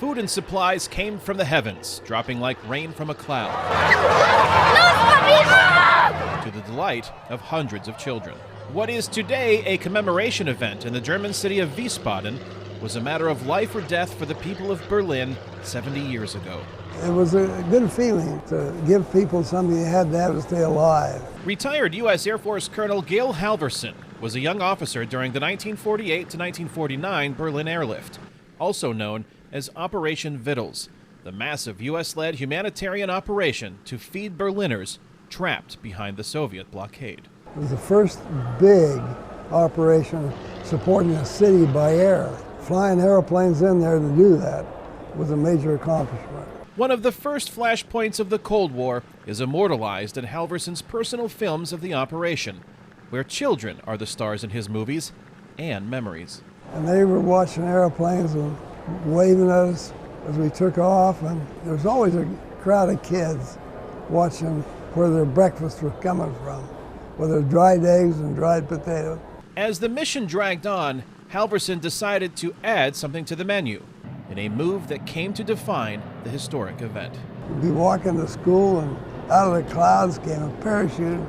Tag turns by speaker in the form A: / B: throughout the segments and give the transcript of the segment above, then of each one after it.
A: food and supplies came from the heavens, dropping like rain from a cloud, to the delight of hundreds of children. What is today a commemoration event in the German city of Wiesbaden was a matter of life or death for the people of Berlin 70 years ago.
B: It was a good feeling to give people something they had to have to stay alive.
A: Retired U.S. Air Force Colonel Gail Halvorsen was a young officer during the 1948 to 1949 Berlin Airlift, also known as Operation Vittles, the massive U.S.-led humanitarian operation to feed Berliners trapped behind the Soviet blockade.
B: It was the first big operation supporting a city by air. Flying airplanes in there to do that was a major accomplishment.
A: One of the first flashpoints of the Cold War is immortalized in Halvorsen's personal films of the operation, where children are the stars in his movies and memories.
B: And they were watching airplanes and waving at us as we took off, and there was always a crowd of kids watching where their breakfast was coming from, whether dried eggs and dried potatoes.
A: As the mission dragged on, Halvorsen decided to add something to the menu, in a move that came to define the historic event.
B: We'd be walking to school, and out of the clouds came a parachute,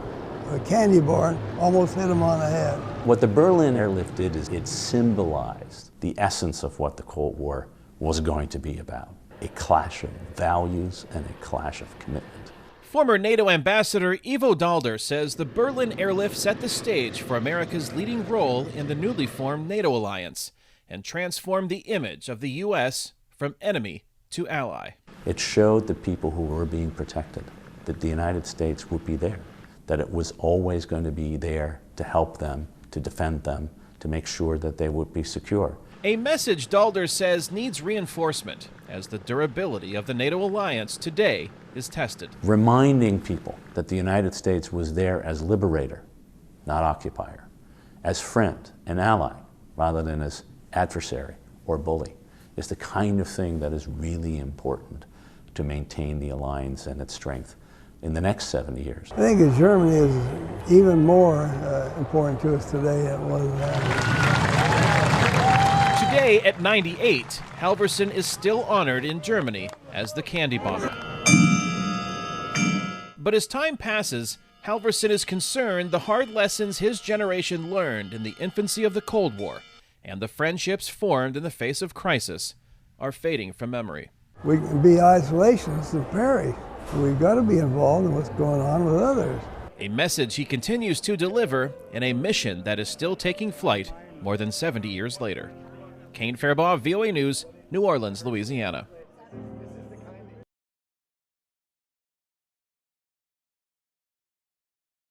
B: a candy bar, and almost hit him on the head.
C: What the Berlin Airlift did is it symbolized the essence of what the Cold War was going to be about: a clash of values and a clash of commitment.
A: Former NATO Ambassador Ivo Daalder says the Berlin Airlift set the stage for America's leading role in the newly formed NATO alliance and transformed the image of the U.S. from enemy to ally.
C: It showed the people who were being protected that the United States would be there, that it was always going to be there to help them, to defend them, to make sure that they would be secure.
A: A message Daalder says needs reinforcement as the durability of the NATO alliance today is tested.
C: Reminding people that the United States was there as liberator, not occupier, as friend and ally, rather than as adversary or bully, is the kind of thing that is really important to maintain the alliance and its strength in the next 70 years.
B: I think that Germany is even more important to us today than it was then.
A: Today, at 98, Halvorsen is still honored in Germany as the Candy Bomber. But as time passes, Halvorsen is concerned the hard lessons his generation learned in the infancy of the Cold War and the friendships formed in the face of crisis are fading from memory.
B: We can be isolationists and perish. We've got to be involved in what's going on with others.
A: A message he continues to deliver in a mission that is still taking flight more than 70 years later. Kane, Farabaugh, VOA News, New Orleans, Louisiana.